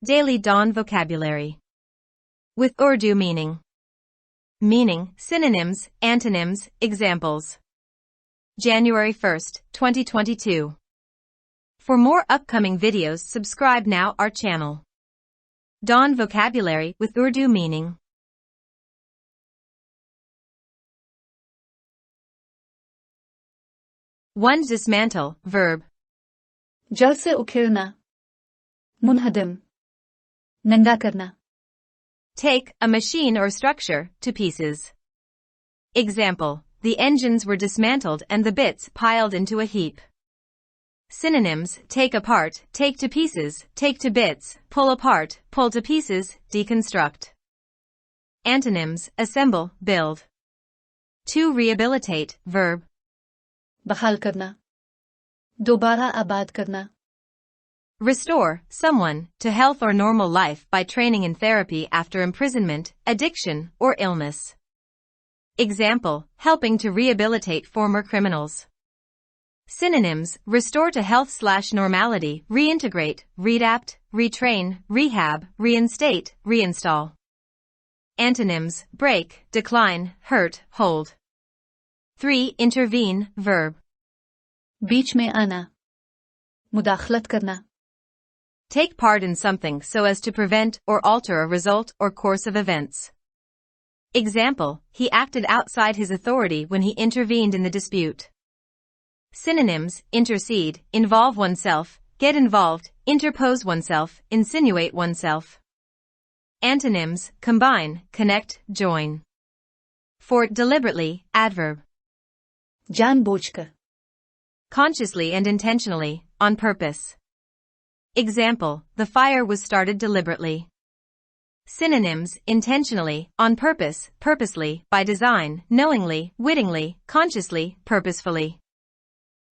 Daily Dawn Vocabulary. With Urdu meaning. Meaning, synonyms, antonyms, examples. January 1st, 2022. For more upcoming videos, subscribe now our channel. Dawn Vocabulary with Urdu meaning. One. Dismantle, verb. जल से उखेड़ना, मुनहदम, नंगा करना. Take a machine or structure to pieces. Example, the engines were dismantled and the bits piled into a heap. Synonyms, take apart, take to pieces, take to bits, pull apart, pull to pieces, deconstruct. Antonyms, assemble, build. 2. Rehabilitate, verb. बहाल करना, दोबारा आबाद करना. Restore someone to health or normal life by training in therapy after imprisonment, addiction, or illness. Example, helping to rehabilitate former criminals. Synonyms, restore to health/normality, reintegrate, readapt, retrain, rehab, reinstate, reinstall. Antonyms, break, decline, hurt, hold. 3. Intervene, verb. बीच में आना, मुदाखलत करना. Take part in something so as to prevent or alter a result or course of events. Example, he acted outside his authority when he intervened in the dispute. Synonyms, intercede, involve oneself, get involved, interpose oneself, insinuate oneself. Antonyms, combine, connect, join. 4. Deliberately, adverb. जानबूझकर, Consciously and intentionally, on purpose. Example, the fire was started deliberately. Synonyms, intentionally, on purpose, purposely, by design, knowingly, wittingly, consciously, purposefully.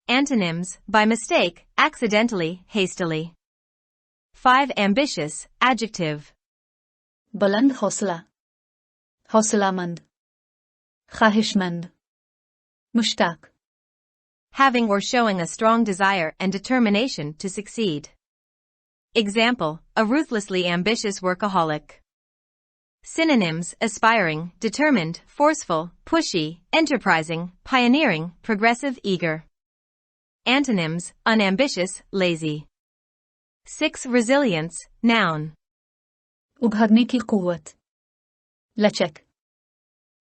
Antonyms, by mistake, accidentally, hastily. 5. Ambitious, adjective. बुलंद हौसला, हौसलामंद, ख्वाहिशमंद, Mushtaq. Having or showing a strong desire and determination to succeed. Example, a ruthlessly ambitious workaholic. Synonyms, aspiring, determined, forceful, pushy, enterprising, pioneering, progressive, eager. Antonyms, unambitious, lazy. 6. Resilience, noun. उभरने की कुव्वत, लचक.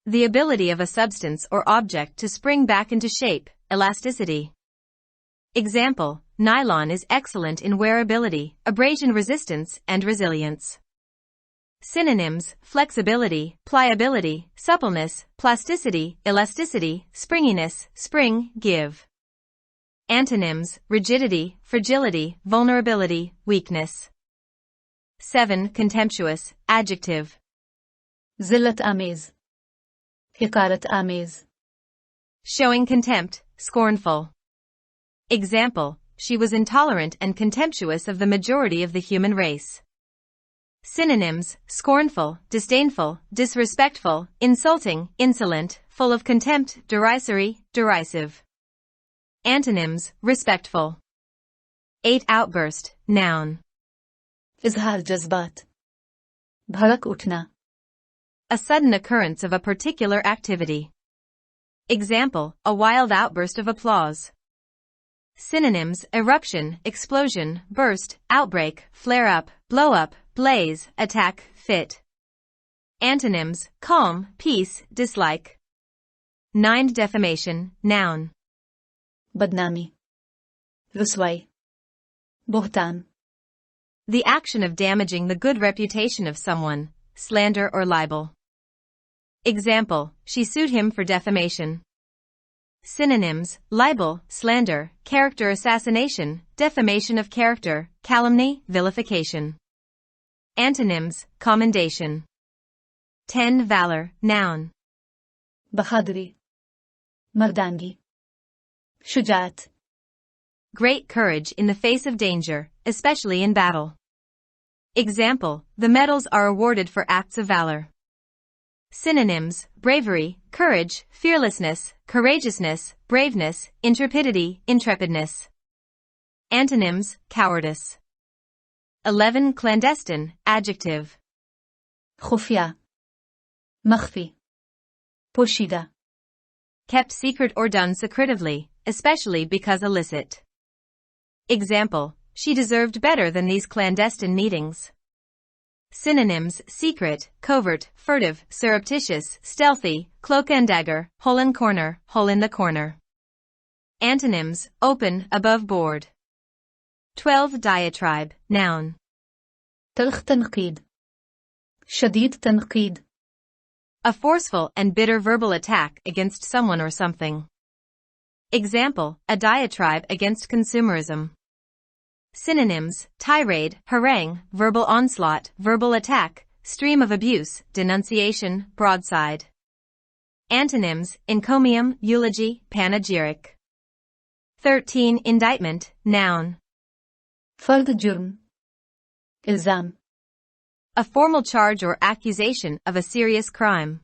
The ability of a substance or object to spring back into shape, elasticity. Example, nylon is excellent in wearability, abrasion resistance, and resilience. Synonyms, flexibility, pliability, suppleness, plasticity, elasticity, springiness, spring, give. Antonyms, rigidity, fragility, vulnerability, weakness. 7. Contemptuous, adjective. जिल्लत आमेज, हिकारत आमेज. Showing contempt, scornful. Example, she was intolerant and contemptuous of the majority of the human race. Synonyms, scornful, disdainful, disrespectful, insulting, insolent, full of contempt, derisory, derisive. Antonyms, respectful. 8. Outburst, noun. इजहार जज्बात, भड़क उठना. A sudden occurrence of a particular activity. Example, a wild outburst of applause. Synonyms, eruption, explosion, burst, outbreak, flare up, blow up, blaze, attack, fit. Antonyms, calm, peace, dislike. 9. Defamation, noun. बदनामी, रुसवाई, बोहतान. The action of damaging the good reputation of someone, slander or libel. Example, she sued him for defamation. Synonyms, libel, slander, character assassination, defamation of character, calumny, vilification. Antonyms, commendation. 10. Valor, noun. बहादुरी, मर्दानगी, Shujaat. Great courage in the face of danger, especially in battle. Example, the medals are awarded for acts of valor. Synonyms, bravery, courage, fearlessness, courageousness, braveness, intrepidity, intrepidness. Antonyms, cowardice. 11. Clandestine, adjective. خفية مخفي پوشیده Kept secret or done secretively, especially because illicit. Example, she deserved better than these clandestine meetings. Synonyms: secret, covert, furtive, surreptitious, stealthy, cloak and dagger, hole in corner, hole in the corner. Antonyms: open, above board. 12. Diatribe, noun. تلخ تنقيد شديد تنقيد A forceful and bitter verbal attack against someone or something. Example, a diatribe against consumerism. Synonyms: tirade, harangue, verbal onslaught, verbal attack, stream of abuse, denunciation, broadside. Antonyms: encomium, eulogy, panegyric. 13. Indictment, noun. فرض جرم إلزام A formal charge or accusation of a serious crime.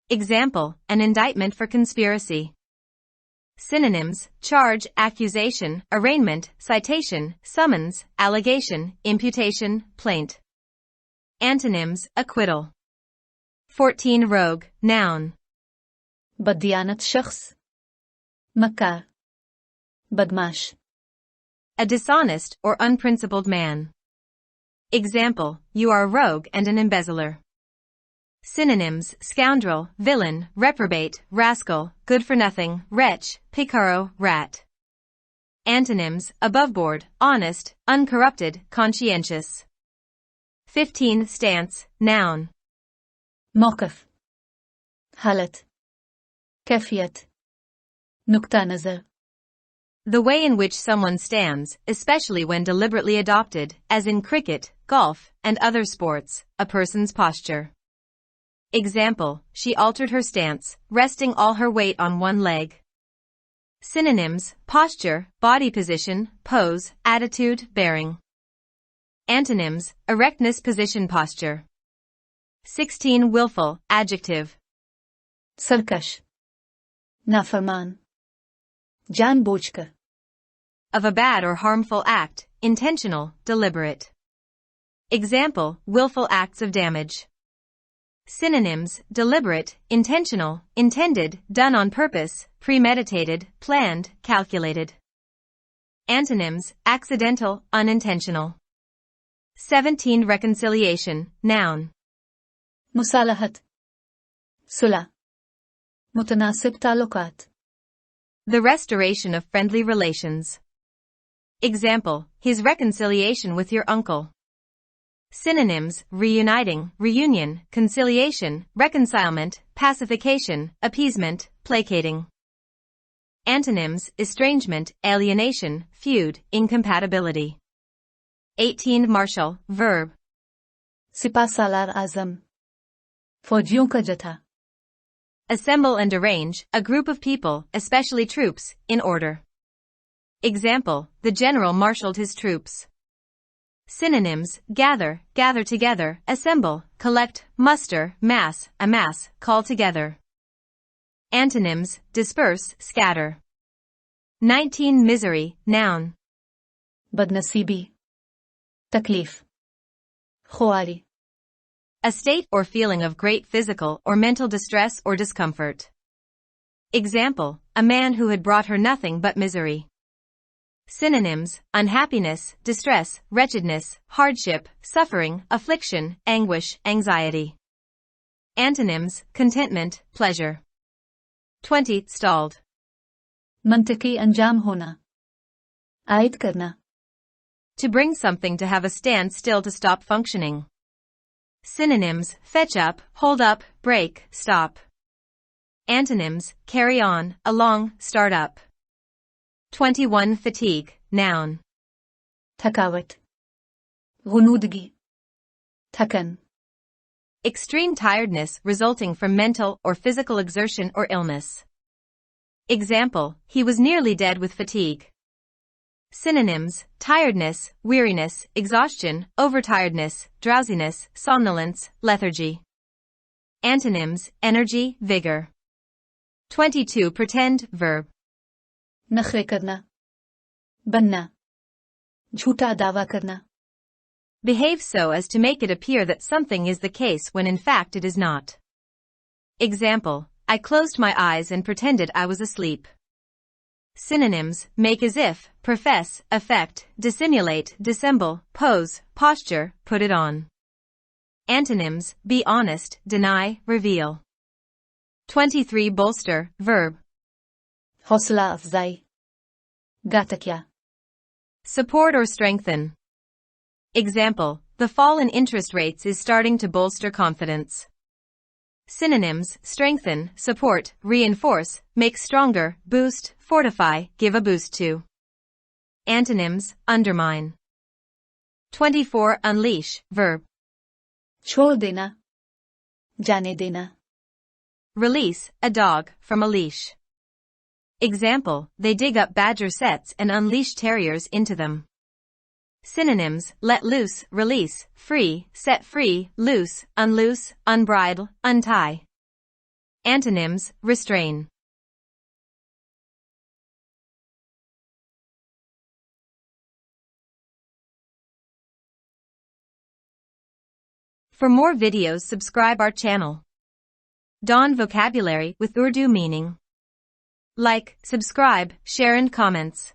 Example, an indictment for conspiracy. Synonyms: charge, accusation, arraignment, citation, summons, allegation, imputation, plaint. Antonyms: acquittal. 14. Rogue, noun. بديانة شخص مكار بدماش A dishonest or unprincipled man. Example, you are a rogue and an embezzler. Synonyms: scoundrel, villain, reprobate, rascal, good-for-nothing, wretch, picaro, rat. Antonyms: aboveboard, honest, uncorrupted, conscientious. 15. Stance, noun. موقف حالة كيفية نقطة نظر The way in which someone stands, especially when deliberately adopted, as in cricket, golf, and other sports, a person's posture. Example, she altered her stance, resting all her weight on one leg. Synonyms: posture, body position, pose, attitude, bearing. Antonyms: erectness, position, posture. 16. Willful, adjective. سرکش نافرمان جان بوجکر Of a bad or harmful act, intentional, deliberate. Example, willful acts of damage. Synonyms: deliberate, intentional, intended, done on purpose, premeditated, planned, calculated. Antonyms: accidental, unintentional. 17. Reconciliation, noun. مصالحة صلح متناسب تعلقات The restoration of friendly relations. Example, his reconciliation with your uncle. Synonyms: reuniting, reunion, conciliation, reconcilement, pacification, appeasement, placating. Antonyms: estrangement, alienation, feud, incompatibility. 18. Martial, verb. सिपा सालार आजम फौजियों का जथा Assemble and arrange, a group of people, especially troops, in order. Example, the general marshaled his troops. Synonyms: gather, gather together, assemble, collect, muster, mass, amass, call together. Antonyms: disperse, scatter. 19. Misery, noun. बदनसीबी तकलीफ खुआरी A state or feeling of great physical or mental distress or discomfort. Example, a man who had brought her nothing but misery. Synonyms: unhappiness, distress, wretchedness, hardship, suffering, affliction, anguish, anxiety. Antonyms: contentment, pleasure. 20. Stalled. منطقي अंजाम होना आयद करना To bring something to have a stand still to stop functioning. Synonyms: fetch up, hold up, break, stop. Antonyms: carry on, along, start up. 21. Fatigue, noun. थकावट غنودगी थकन Extreme tiredness resulting from mental or physical exertion or illness. Example, he was nearly dead with fatigue. Synonyms: tiredness, weariness, exhaustion, overtiredness, drowsiness, somnolence, lethargy. Antonyms: energy, vigor. 22. Pretend, verb. नखरे करना बनना झूठा दावा करना Behave so as to make it appear that something is the case when in fact it is not. Example, I closed my eyes and pretended I was asleep. Synonyms, make as if, profess, affect, dissimulate, dissemble, pose, posture, put it on. Antonyms, be honest, deny, reveal. 23 bolster, verb. हौसला अफजाई गाटक्या Support or strengthen. Example, the fall in interest rates is starting to bolster confidence. Synonyms, strengthen, support, reinforce, make stronger, boost, fortify, give a boost to. Antonyms, undermine. 24 unleash, verb. छोड़ देना जाने देना Release, a dog, from a leash. Example, they dig up badger sets and unleash terriers into them. Synonyms, let loose, release, free, set free, loose, unloose, unbridle, untie. Antonyms, restrain. For more videos, subscribe our channel. Dawn Vocabulary with Urdu meaning. Like, subscribe, share and comments.